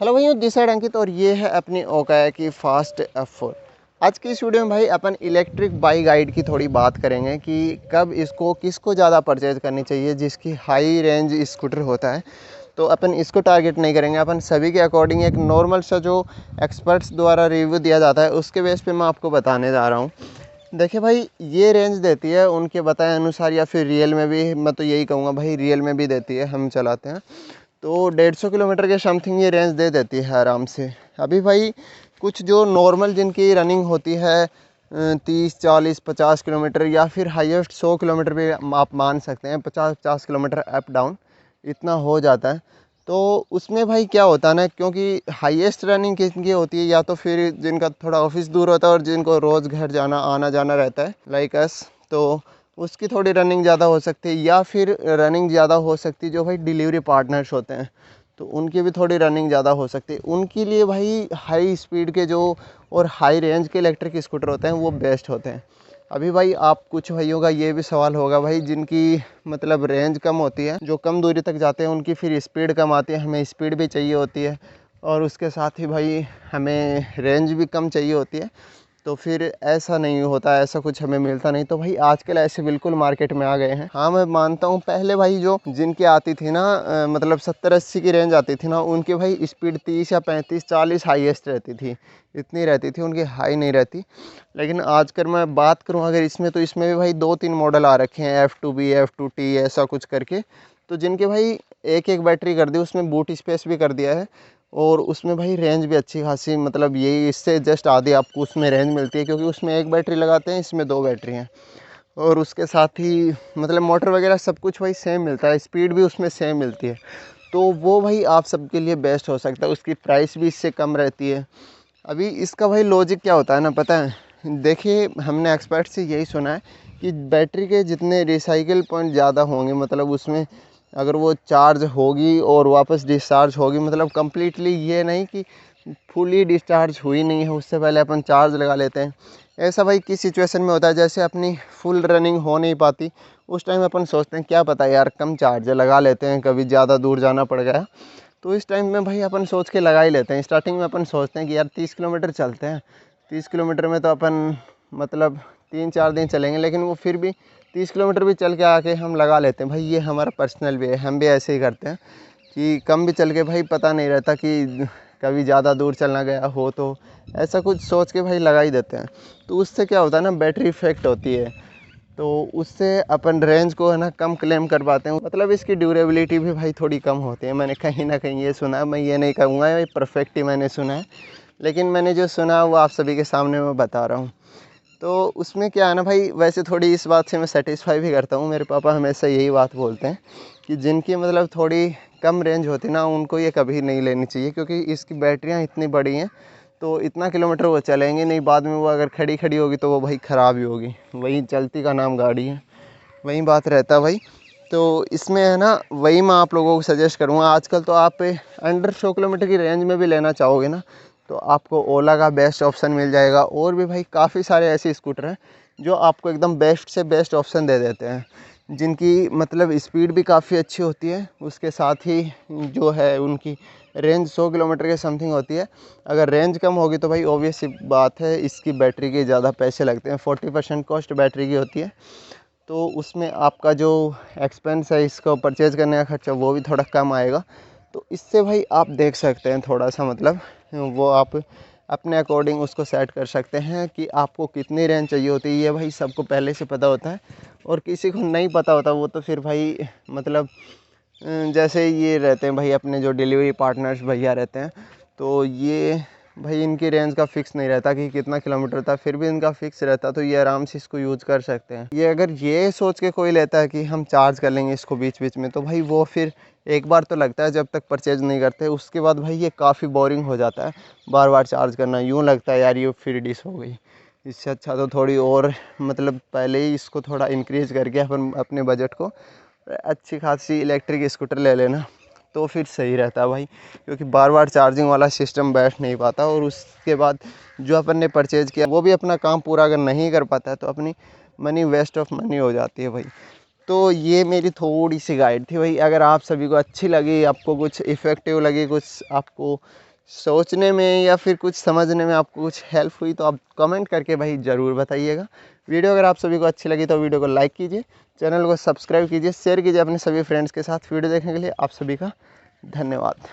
Hello भैया, this side अंकित और ये है अपनी ओकाया की फास्ट F4। आज की इस वीडियो में भाई अपन इलेक्ट्रिक बाइक गाइड की थोड़ी बात करेंगे कि कब इसको किसको ज़्यादा परचेज़ करनी चाहिए। जिसकी हाई रेंज स्कूटर होता है तो अपन इसको टारगेट नहीं करेंगे, अपन सभी के अकॉर्डिंग एक नॉर्मल सा जो एक्सपर्ट्स द्वारा रिव्यू दिया जाता है उसके बेस पे मैं आपको बताने जा रहा हूँ। देखिए भाई, ये रेंज देती है उनके बताए अनुसार, या फिर रियल में भी मैं तो यही कहूँगा भाई, रियल में भी देती है, हम चलाते हैं तो 150 किलोमीटर के समथिंग ये रेंज दे देती है आराम से। अभी भाई कुछ जो नॉर्मल जिनकी रनिंग होती है 30 40 50 किलोमीटर या फिर हाईएस्ट 100 किलोमीटर भी आप मान सकते हैं, 50 किलोमीटर अप डाउन इतना हो जाता है। तो उसमें भाई क्या होता है ना, क्योंकि हाईएस्ट रनिंग किनकी होती है, या तो फिर जिनका थोड़ा ऑफिस दूर होता है और जिनको रोज़ घर जाना आना जाना रहता है लाइक अस, तो उसकी थोड़ी रनिंग ज़्यादा हो सकती है। या फिर रनिंग ज़्यादा हो सकती है जो भाई डिलीवरी पार्टनर्स होते हैं, तो उनकी भी थोड़ी रनिंग ज़्यादा हो सकती है। उनके लिए भाई हाई स्पीड के जो और हाई रेंज के इलेक्ट्रिक स्कूटर होते हैं वो बेस्ट होते हैं। अभी भाई आप कुछ भाइयों का ये भी सवाल होगा भाई, जिनकी मतलब रेंज कम होती है, जो कम दूरी तक जाते हैं, उनकी फिर स्पीड कम आती है, हमें स्पीड भी चाहिए होती है और उसके साथ ही भाई हमें रेंज भी कम चाहिए होती है। तो फिर ऐसा नहीं होता, ऐसा कुछ हमें मिलता नहीं। तो भाई आजकल ऐसे बिल्कुल मार्केट में आ गए हैं। हाँ मैं मानता हूँ, पहले भाई जो जिनकी आती थी ना मतलब 70-80 की रेंज आती थी ना, उनकी भाई स्पीड 30 या 35-40 हाईएस्ट रहती थी, इतनी रहती थी, उनकी हाई नहीं रहती। लेकिन आजकल मैं बात करूँ अगर इसमें, तो इसमें भी भाई 2-3 मॉडल आ रखे हैं, F2B F2T ऐसा कुछ करके, तो जिनके भाई एक एक बैटरी कर दी, उसमें बूट स्पेस भी कर दिया है और उसमें भाई रेंज भी अच्छी खासी, मतलब यही इससे जस्ट आधी आपको उसमें रेंज मिलती है, क्योंकि उसमें एक बैटरी लगाते हैं, इसमें 2 बैटरी हैं। और उसके साथ ही मतलब मोटर वगैरह सब कुछ भाई सेम मिलता है, स्पीड भी उसमें सेम मिलती है। तो वो भाई आप सबके लिए बेस्ट हो सकता है, उसकी प्राइस भी इससे कम रहती है। अभी इसका भाई लॉजिक क्या होता है ना, पता है, देखिए हमने एक्सपर्ट से यही सुना है कि बैटरी के जितने रिसाइकिल पॉइंट ज़्यादा होंगे, मतलब उसमें अगर वो चार्ज होगी और वापस डिस्चार्ज होगी, मतलब कम्प्लीटली ये नहीं कि फुली डिस्चार्ज हुई नहीं है उससे पहले अपन चार्ज लगा लेते हैं। ऐसा भाई किस सिचुएशन में होता है, जैसे अपनी फुल रनिंग हो नहीं पाती, उस टाइम अपन सोचते हैं क्या पता यार कम चार्ज लगा लेते हैं, कभी ज़्यादा दूर जाना पड़ गया, तो इस टाइम में भाई अपन सोच के लगा ही लेते हैं। स्टार्टिंग में अपन सोचते हैं कि यार 30 किलोमीटर चलते हैं, 30 किलोमीटर में तो अपन मतलब 3-4 दिन चलेंगे, लेकिन वो फिर भी 30 किलोमीटर भी चल के आके हम लगा लेते हैं। भाई ये हमारा पर्सनल भी है, हम भी ऐसे ही करते हैं कि कम भी चल के भाई पता नहीं रहता कि कभी ज़्यादा दूर चलना गया हो, तो ऐसा कुछ सोच के भाई लगा ही देते हैं। तो उससे क्या होता है ना, बैटरी इफेक्ट होती है, तो उससे अपन रेंज को है ना कम क्लेम कर पाते हैं, मतलब इसकी ड्यूरेबिलिटी भी भाई थोड़ी कम होती है। मैंने कहीं ना कहीं ये सुना है, मैं ये नहीं कहूँगा ये परफेक्ट ही मैंने सुना है, लेकिन मैंने जो सुना है वो आप सभी के सामने मैं बता रहा हूँ। तो उसमें क्या है ना भाई, वैसे थोड़ी इस बात से मैं सेटिस्फाई भी करता हूँ, मेरे पापा हमेशा यही बात बोलते हैं कि जिनकी मतलब थोड़ी कम रेंज होती ना, उनको ये कभी नहीं लेनी चाहिए, क्योंकि इसकी बैटरियाँ इतनी बड़ी हैं तो इतना किलोमीटर वो चलेंगे नहीं, बाद में वो अगर खड़ी खड़ी होगी तो वो भाई ख़राब ही होगी, वही चलती का नाम गाड़ी है, वही बात रहता है भाई। तो इसमें है ना, वही मैं आप लोगों को सजेस्ट करूँगा। आजकल तो आप अंडर 100 किलोमीटर की रेंज में भी लेना चाहोगे ना, तो आपको ओला का बेस्ट ऑप्शन मिल जाएगा, और भी भाई काफ़ी सारे ऐसे स्कूटर हैं जो आपको एकदम बेस्ट से बेस्ट ऑप्शन दे देते हैं, जिनकी मतलब स्पीड भी काफ़ी अच्छी होती है, उसके साथ ही जो है उनकी रेंज 100 किलोमीटर के समथिंग होती है। अगर रेंज कम होगी तो भाई ऑब्वियस सी बात है, इसकी बैटरी के ज़्यादा पैसे लगते हैं, 40% कॉस्ट बैटरी की होती है, तो उसमें आपका जो एक्सपेंस है इसको परचेज़ करने का खर्चा वो भी थोड़ा कम आएगा। तो इससे भाई आप देख सकते हैं थोड़ा सा, मतलब वो आप अपने अकॉर्डिंग उसको सेट कर सकते हैं कि आपको कितनी रेंज चाहिए होती है। ये भाई सबको पहले से पता होता है, और किसी को नहीं पता होता वो तो फिर भाई मतलब जैसे ये रहते हैं भाई अपने जो डिलीवरी पार्टनर्स भैया रहते हैं, तो ये भाई इनकी रेंज का फिक्स नहीं रहता कि कितना किलोमीटर था, फिर भी इनका फिक्स रहता, तो ये आराम से इसको यूज़ कर सकते हैं। ये अगर ये सोच के कोई लेता है कि हम चार्ज कर लेंगे इसको बीच बीच में, तो भाई वो फिर एक बार तो लगता है जब तक परचेज नहीं करते, उसके बाद भाई ये काफ़ी बोरिंग हो जाता है बार बार चार्ज करना, यूँ लगता है यार ये फ्री डिश हो गई। इससे अच्छा तो थोड़ी और मतलब पहले ही इसको थोड़ा इंक्रीज़ करके अपन अपने बजट को अच्छी खासी इलेक्ट्रिक स्कूटर ले लेना, तो फिर सही रहता है भाई, क्योंकि बार बार चार्जिंग वाला सिस्टम बैठ नहीं पाता, और उसके बाद जो अपन ने परचेज़ किया वो भी अपना काम पूरा अगर नहीं कर पाता है तो अपनी मनी वेस्ट ऑफ मनी हो जाती है भाई। तो ये मेरी थोड़ी सी गाइड थी भाई, अगर आप सभी को अच्छी लगी, आपको कुछ इफ़ेक्टिव लगी, कुछ आपको सोचने में या फिर कुछ समझने में आपको कुछ हेल्प हुई तो आप कमेंट करके भाई ज़रूर बताइएगा। वीडियो अगर आप सभी को अच्छी लगी तो वीडियो को लाइक कीजिए, चैनल को सब्सक्राइब कीजिए, शेयर कीजिए अपने सभी फ्रेंड्स के साथ। वीडियो देखने के लिए आप सभी का धन्यवाद।